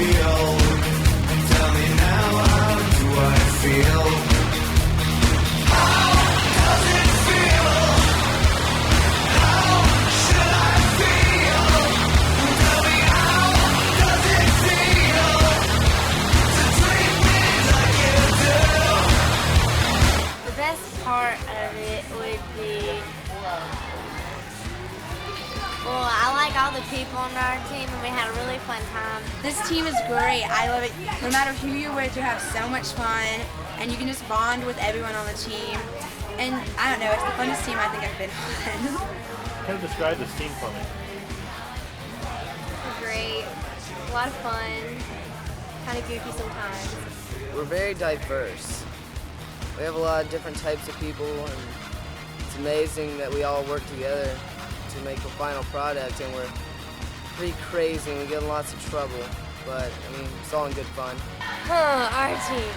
feel? Tell me now, how do I feel? How does it feel? How should I feel? Tell me, how does it feel to treat me like you do? The best part of it would be, well, I like all the people on our team and we had a really fun time. This team is great. I love it. No matter who you're with, you have so much fun and you can just bond with everyone on the team. And I don't know, it's the funnest team I think I've been on. Kind of describe this team for me. Great, a lot of fun, kind of goofy sometimes. We're very diverse. We have a lot of different types of people, and it's amazing that we all work together to make a final product, and we're pretty crazy and we get in lots of trouble, but I mean, it's all in good fun. Our team.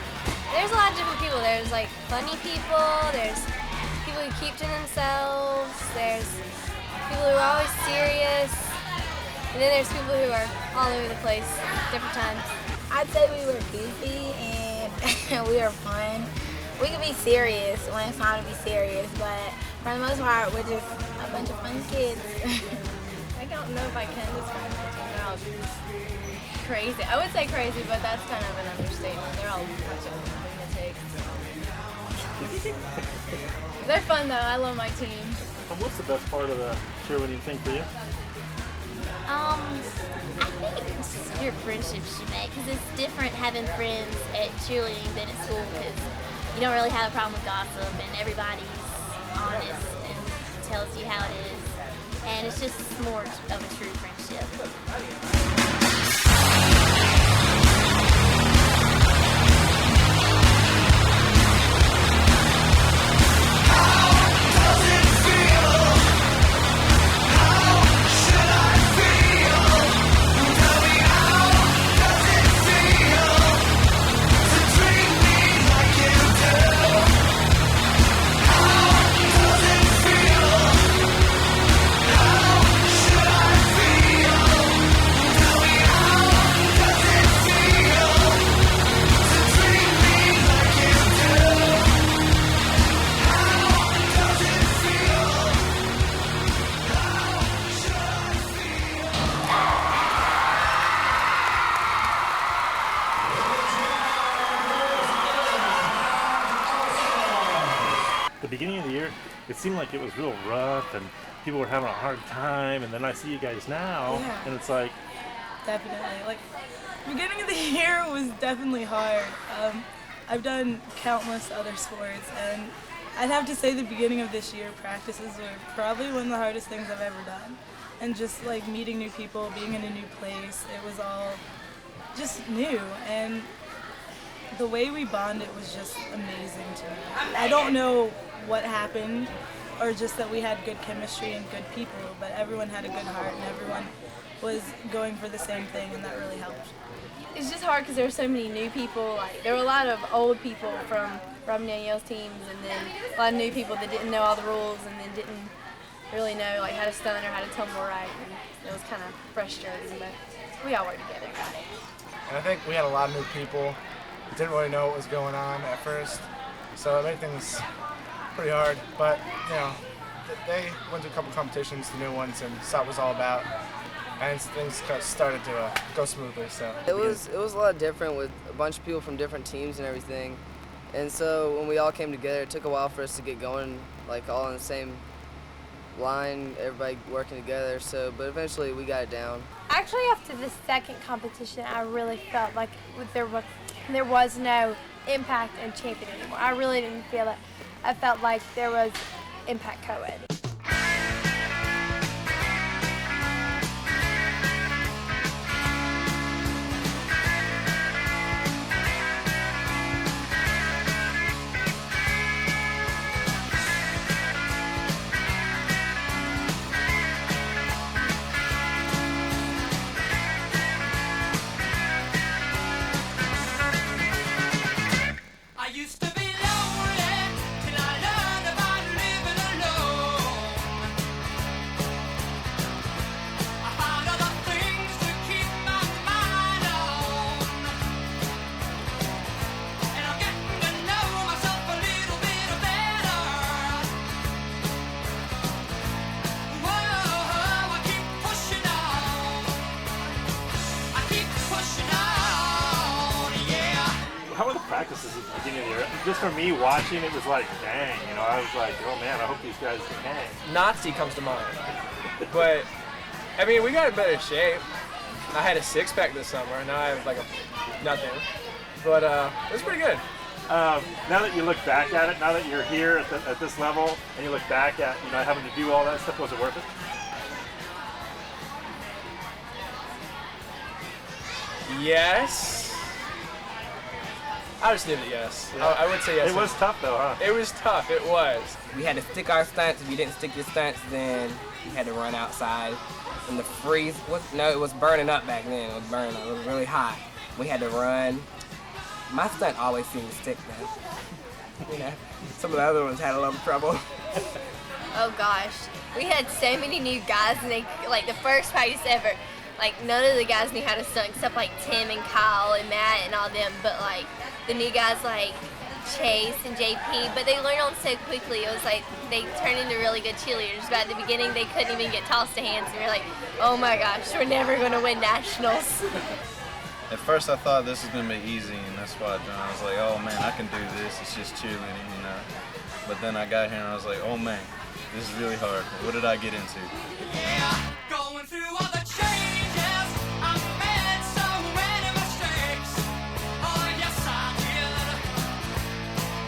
There's a lot of different people. There's like funny people, there's people who keep to themselves, there's people who are always serious, and then there's people who are all over the place, different times. I'd say we were goofy and we were fun. We could be serious when it's time to be serious, but for the most part, we're just a bunch of fun kids. I don't know if I can describe my team. They're all just crazy. I would say crazy, but that's kind of an understatement. They're all a bunch of lunatics. They're fun though. I love my team. And what's the best part of the cheerleading thing for you? I think it's your friendships you make, because it's different having friends at cheerleading than at school, because you don't really have a problem with gossip and everybody's honest and tells you how it is, and it's just more of a true friendship. The beginning of the year, it seemed like it was real rough and people were having a hard time, and then I see you guys now, and it's like... Definitely. Like, beginning of the year was definitely hard. I've done countless other sports, and I'd have to say the beginning of this year, practices were probably one of the hardest things I've ever done. And just like meeting new people, being in a new place, it was all just new. And the way we bonded was just amazing to me. I don't know what happened, or just that we had good chemistry and good people, but everyone had a good heart and everyone was going for the same thing, and that really helped. It's just hard because there were so many new people. Like, there were a lot of old people from Robin Danielle's teams, and then a lot of new people that didn't know all the rules and then didn't really know like how to stun or how to tumble right, and it was kind of frustrating, but we all worked together. And I think we had a lot of new people who didn't really know what was going on at first, so it made things pretty hard, but you know, they went to a couple competitions, the new ones, and saw what it was all about, and things started to go smoothly. So it was a lot different with a bunch of people from different teams and everything, and so when we all came together, it took a while for us to get going, like all on the same line, everybody working together. So, but eventually we got it down. Actually, after the second competition, I really felt like there was no impact and champion anymore. I really didn't feel it. I felt like there was impact co-ed. I used to be lonely till I learned about living alone. practices at the beginning of the year. Just for me watching, it was like, dang, you know, I was like, oh man, I hope these guys can hang. Nazi comes to mind. But, I mean, we got in better shape. I had a six-pack this summer, and now I have like nothing. But it was pretty good. Now that you look back at it, now that you're here at this level, and you look back at, you know, having to do all that stuff, was it worth it? Yes. I just leave it yes. I would say yes. It was tough though, huh? It was tough, it was. We had to stick our stunts. If you didn't stick your stunts, then you had to run outside in the freeze. It was burning up back then. It was burning up. It was really hot. We had to run. My stunt always seemed to stick though. You know, some of the other ones had a little trouble. Oh gosh, we had so many new guys, and they like the first practice ever. Like none of the guys knew how to stunt except like Tim and Kyle and Matt and all them. But like the new guys like Chase and JP, but they learned on so quickly. It was like they turned into really good cheerleaders. But at the beginning, they couldn't even get tossed to hands, and we were like, oh my gosh, we're never gonna win nationals. At first I thought this was going to be easy, and that's why I was like, oh man, I can do this, it's just cheerleading, you know. But then I got here and I was like, oh man, this is really hard. What did I get into? Yeah, going through all the changes, I made so many mistakes. Oh yes I did.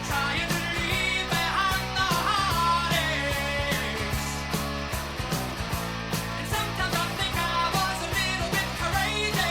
Trying to leave behind the heartaches. And sometimes I think I was a little bit crazy.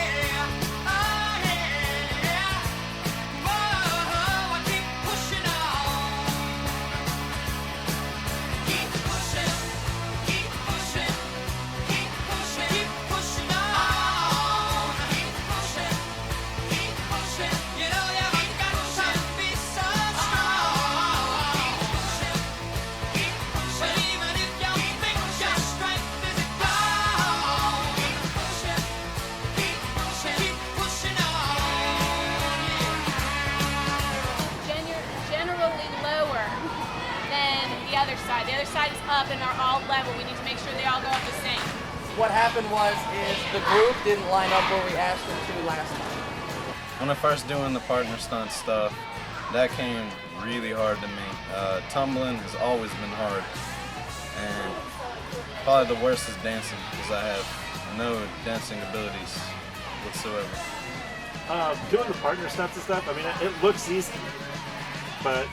The other side is up and are all level. We need to make sure they all go up the same. What happened is the group didn't line up where we asked them to last time. When I first doing the partner stunt stuff, that came really hard to me. Tumbling has always been hard. And probably the worst is dancing, because I have no dancing abilities whatsoever. Doing the partner stunts and stuff, I mean, it looks easy, but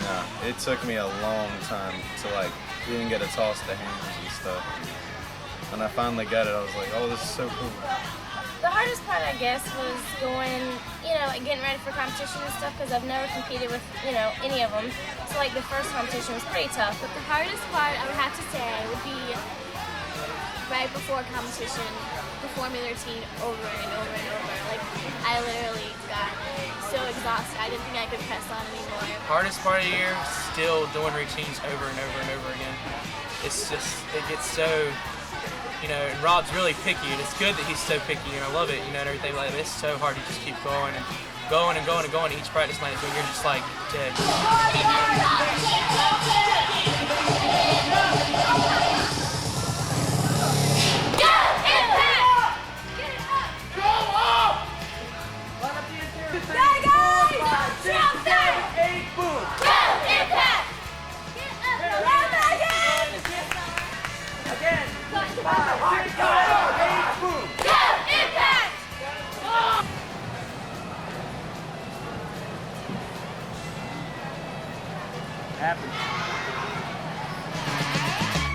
no, it took me a long time to like even get a toss to hands and stuff. When I finally got it, I was like, oh, this is so cool. The hardest part, I guess, was going, like getting ready for competition and stuff, because I've never competed with, any of them. So like the first competition was pretty tough. But the hardest part, I would have to say, would be right before competition, performing the routine over and over and over. Like, I literally got so exhausted. I didn't think I could press on anymore. Hardest part of the year, still doing routines over and over and over again. It's just, it gets so, and Rob's really picky, and it's good that he's so picky, and I love it, and everything like that. It's so hard to just keep going and going and going and going each practice night, so you're just like dead.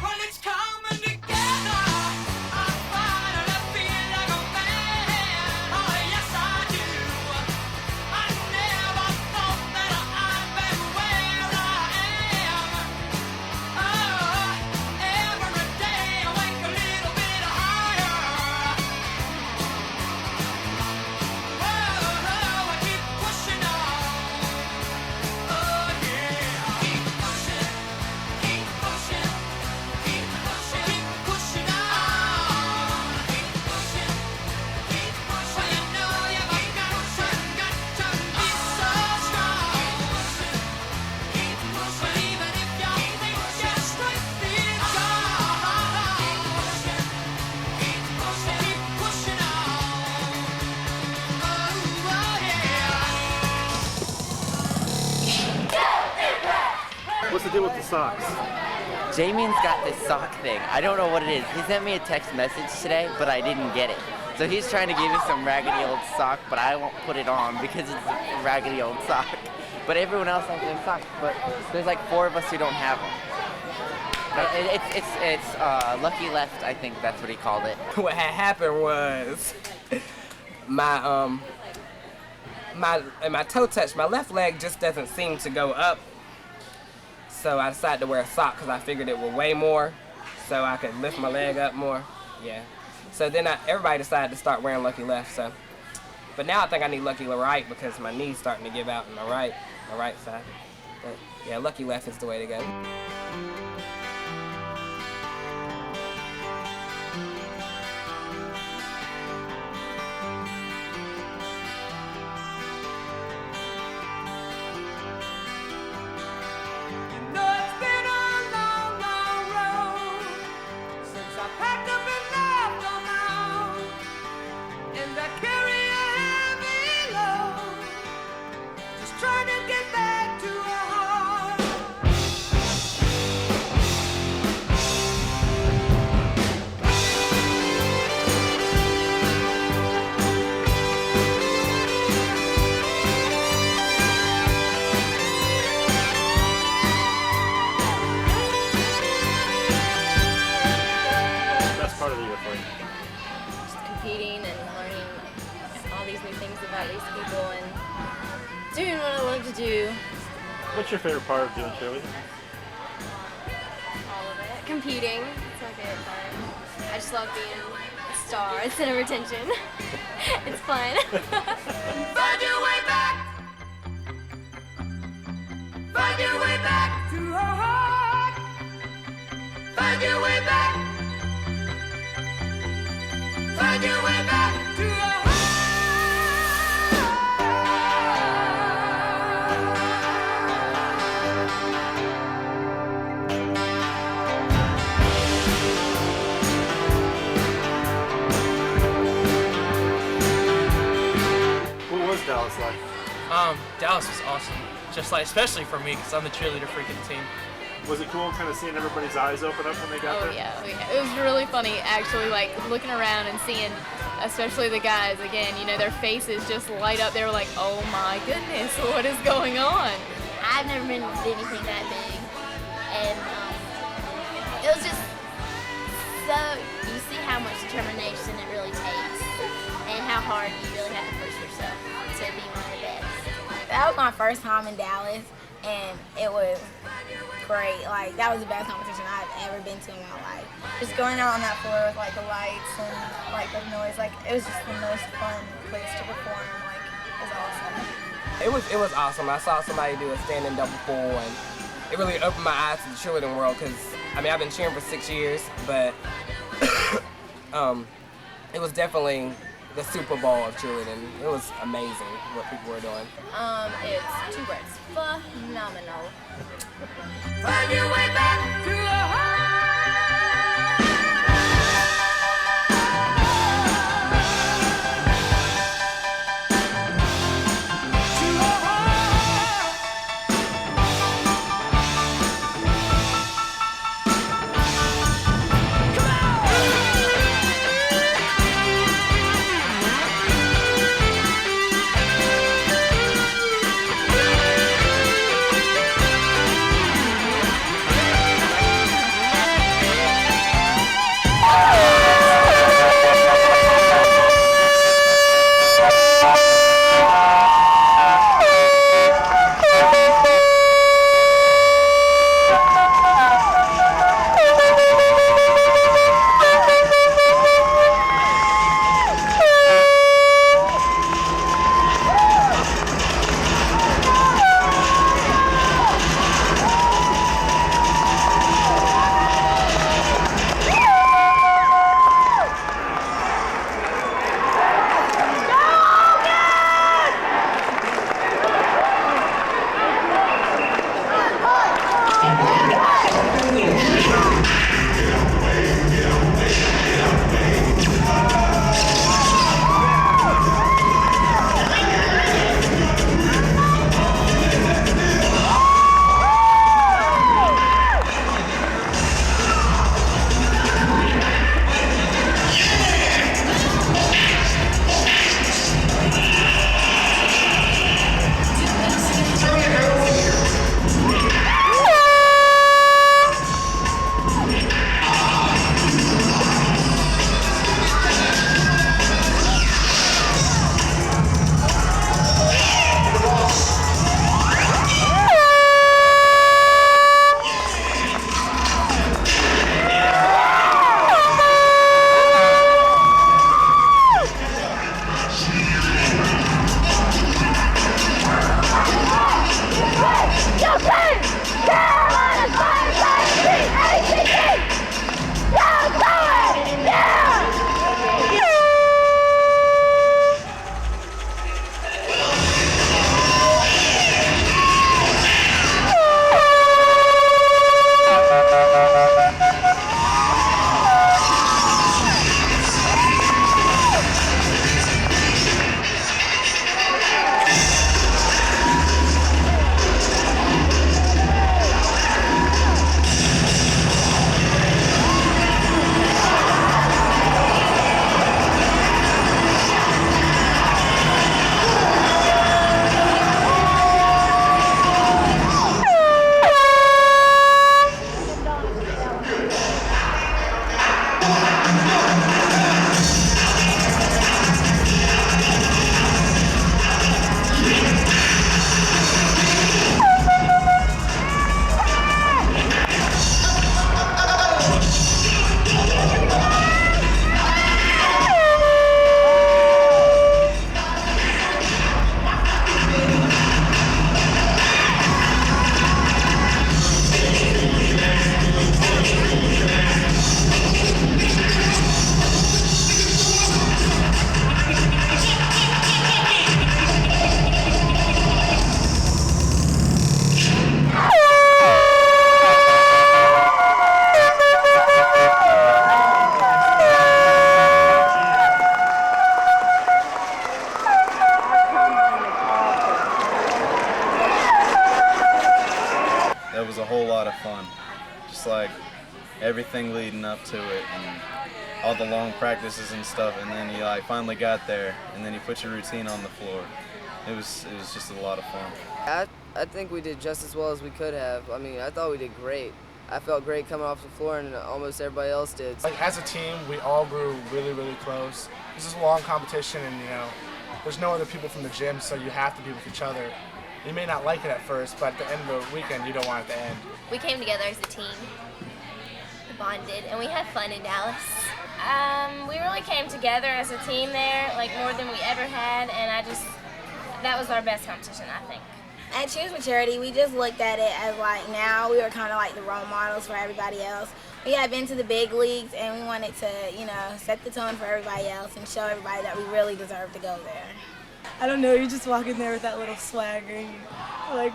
When it's coming together, I finally feel like a man. Oh yes I do. I never thought that I'd be where I am. Oh, every day I wake a little bit higher. Whoa, I keep pushing on. Oh yeah, keep pushing. what's the deal with the socks? Jamien's got this sock thing. I don't know what it is. He sent me a text message today, but I didn't get it. So he's trying to give me some raggedy old sock, but I won't put it on because it's a raggedy old sock. But everyone else has their socks, but there's like 4 of us who don't have them. But it's lucky left, I think that's what he called it. What had happened was my toe touch, my left leg just doesn't seem to go up. So I decided to wear a sock because I figured it would weigh more, so I could lift my leg up more. Yeah. So then everybody decided to start wearing lucky left. So, but now I think I need lucky right because my knee's starting to give out on my right side. But yeah, lucky left is the way to go. Competing and learning all these new things about these people and doing what I love to do. What's your favorite part of doing cheerleading? All of it. Competing. It's my favorite part. I just love being a star. It's center of attention. It's fun. Find your way back. Find your way back to her heart. Find your way back. Find your way back to her heart. What was Dallas like? Dallas was awesome. Just like, especially for me, because I'm the cheerleader freaking team. Was it cool kind of seeing everybody's eyes open up when they got there? Yeah. It was really funny actually, like looking around and seeing, especially the guys, again, you know, their faces just light up. They were like, oh my goodness, what is going on? I've never been to anything that big, and it was just so, you see how much determination it really takes, and how hard you really have to push yourself to be one of the best. That was my first time in Dallas, and it was great. Like, that was the best competition I've ever been to in my life. Just going out on that floor with like the lights and like the noise, like it was just the most fun place to perform. Like, it was awesome. It was awesome. I saw somebody do a standing double pull, and it really opened my eyes to the cheerleading world. Cause I mean, I've been cheering for 6 years, but it was definitely the Super Bowl of cheerleading. It was amazing what people were doing. It's 2 words. Phenomenal. Find your way back to her heart. lot of fun. Just like everything leading up to it and all the long practices and stuff, and then you like finally got there, and then you put your routine on the floor. It was just a lot of fun. I think we did just as well as we could have. I mean, I thought we did great. I felt great coming off the floor, and almost everybody else did. Like as a team, we all grew really, really close. This is a long competition, and there's no other people from the gym, so you have to be with each other. You may not like it at first, but at the end of the weekend, you don't want it to end. We came together as a team, bonded, and we had fun in Dallas. We really came together as a team there, like more than we ever had, and that was our best competition, I think. At Cheers for Charity, we just looked at it as like now we were kind of like the role models for everybody else. We had been to the big leagues, and we wanted to, set the tone for everybody else and show everybody that we really deserve to go there. I don't know, you just walk in there with that little swagger, and like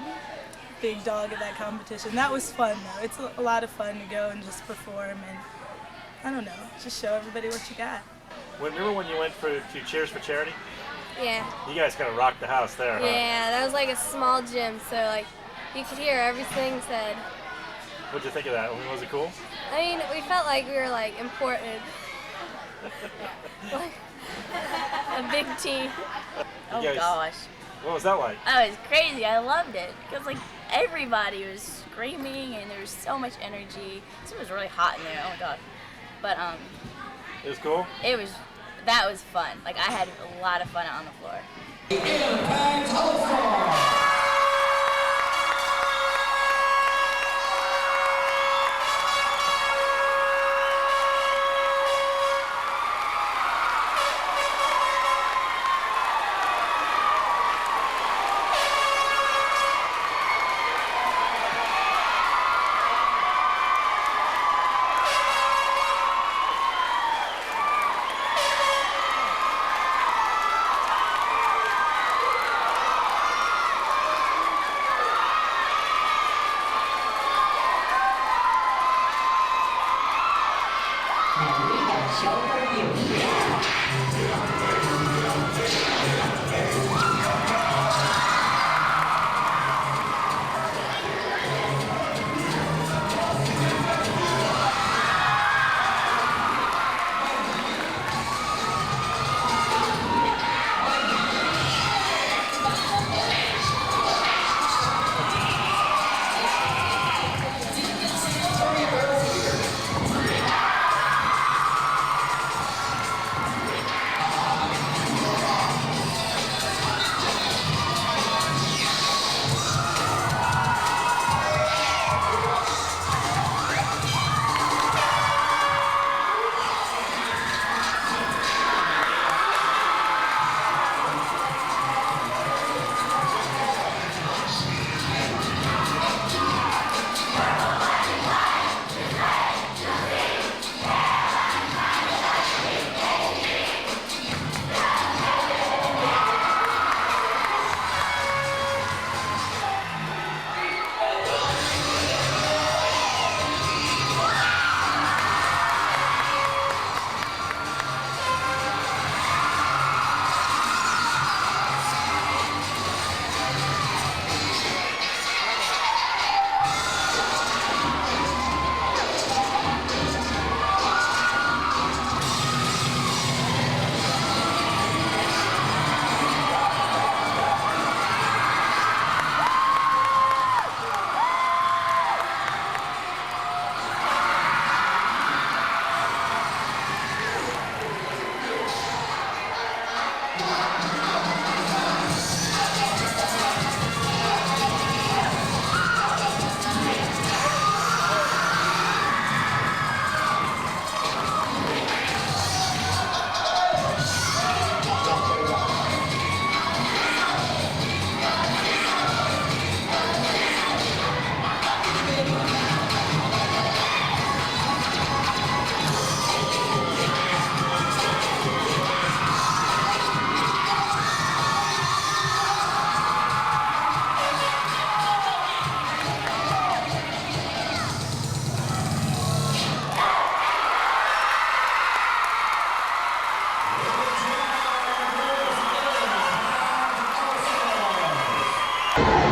big dog at that competition. That was fun though. It's a lot of fun to go and just perform and, I don't know, just show everybody what you got. Remember when you went to Cheers for Charity? Yeah. You guys kind of rocked the house there, huh? Yeah, that was like a small gym, so like you could hear everything said. What'd you think of that? Was it cool? I mean, we felt like we were like important. Like a big team. Oh gosh. What was that like? Oh, it was crazy. I loved it because like everybody was screaming and there was so much energy. It was really hot in there. Oh my god. But it was cool. That was fun. Like I had a lot of fun on the floor. IMPACT Allstars.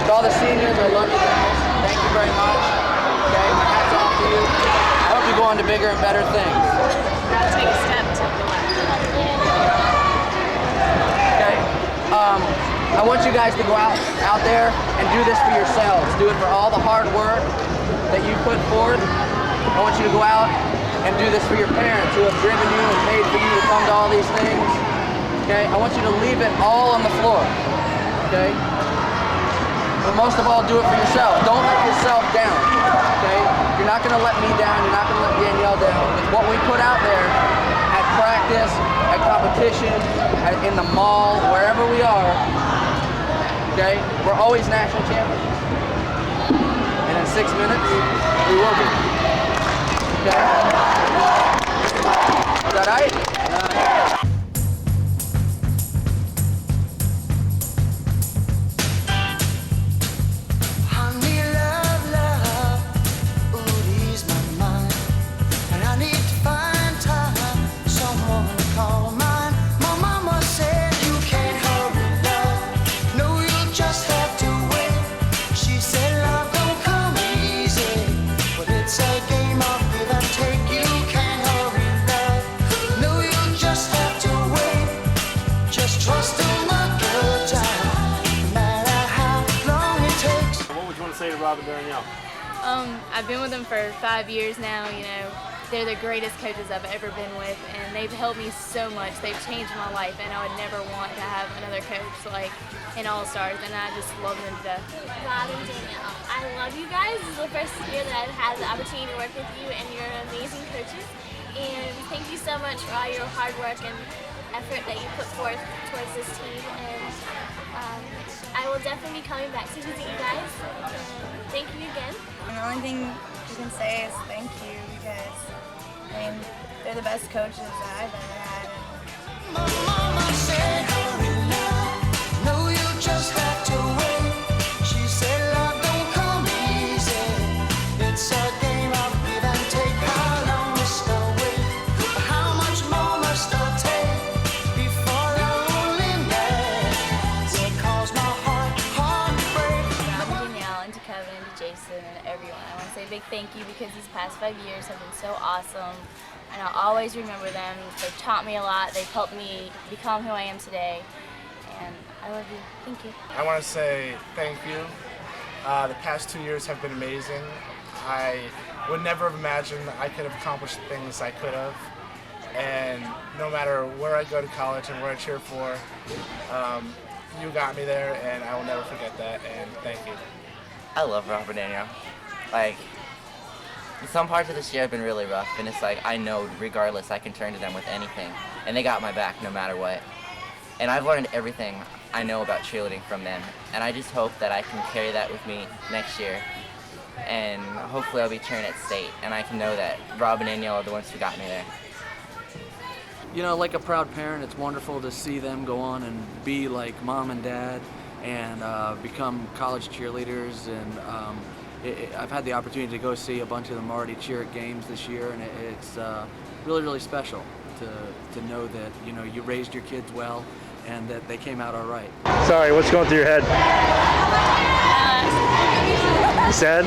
To all the seniors, I love you guys. Thank you very much. I hope you go on to bigger and better things. Take a step to the left. Okay. I want you guys to go out there and do this for yourselves. Do it for all the hard work that you put forth. I want you to go out and do this for your parents who have driven you and paid for you to come to all these things. Okay? I want you to leave it all on the floor. Okay? But most of all, do it for yourself. Don't let yourself down. Okay? You're not going to let me down. You're not going to let Danielle down. With what we put out there at practice, at competition, in the mall, wherever we are, okay, we're always national champions. And in 6 minutes, we will be. Okay? Is that right? Rob and Danielle? I've been with them for 5 years now. You know, they're the greatest coaches I've ever been with, and they've helped me so much. They've changed my life, and I would never want to have another coach like in Allstars, and I just love them to death. Rob and Danielle, I love you guys. This is the first year that I've had the opportunity to work with you, and you're amazing coaches. And thank you so much for all your hard work and effort that you put forth towards this team. And I will definitely be coming back to visit you guys. And thank you again. And the only thing you can say is thank you, because I mean they're the best coaches that I've ever had. My mama said, hurry now, no, you just have to wait. She said, love don't come easy. It's a game of give and take. How long must I wait? How much more must I take before the loneliness will cause my heart to break? To Danielle and to Kevin and to Jason and everyone, I want to say a big thank you because these past 5 years have been so awesome. And I'll always remember them. They've taught me a lot. They've helped me become who I am today. And I love you. Thank you. I want to say thank you. The past 2 years have been amazing. I would never have imagined I could have accomplished the things I could have. And no matter where I go to college and where I cheer for, you got me there, and I will never forget that, and thank you. I love Rob and Danielle. Like, some parts of this year have been really rough, and it's like, I know regardless I can turn to them with anything, and they got my back no matter what. And I've learned everything I know about cheerleading from them, and I just hope that I can carry that with me next year, and hopefully I'll be cheering at state, and I can know that Rob and Danielle are the ones who got me there. You know, like a proud parent, it's wonderful to see them go on and be like mom and dad and become college cheerleaders. And I've had the opportunity to go see a bunch of them already cheer at games this year, and it's really, really special to know that, you know, you raised your kids well and that they came out all right. Sorry, what's going through your head? You sad?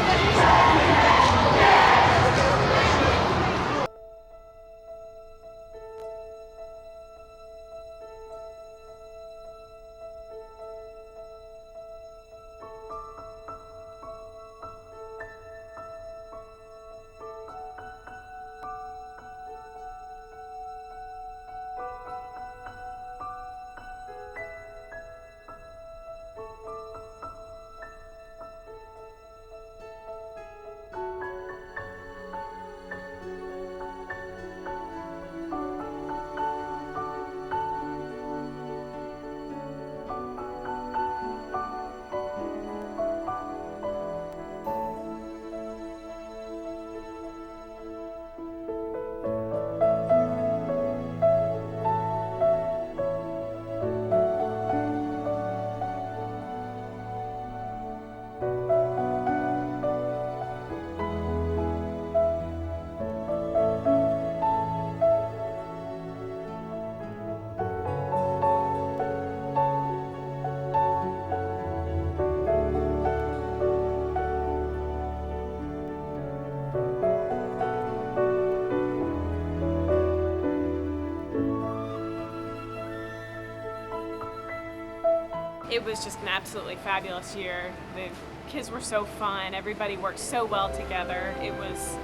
It was just an absolutely fabulous year. The kids were so fun. Everybody worked so well together. It was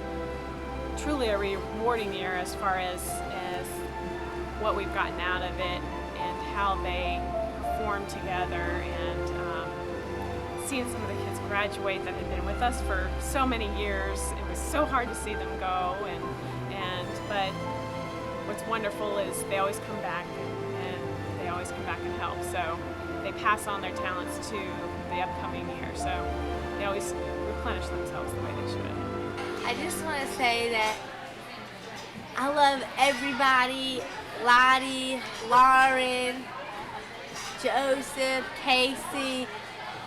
truly a rewarding year as far as what we've gotten out of it and how they performed together, and seeing some of the kids graduate that had been with us for so many years. It was so hard to see them go, but what's wonderful is they always come back and they always come back and help. So they pass on their talents to the upcoming year. So they always replenish themselves the way they should. I just want to say that I love everybody. Lottie, Lauren, Joseph, Casey,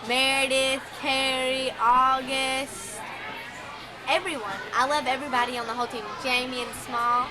Meredith, Carrie, August, everyone. I love everybody on the whole team. Jamie and Small.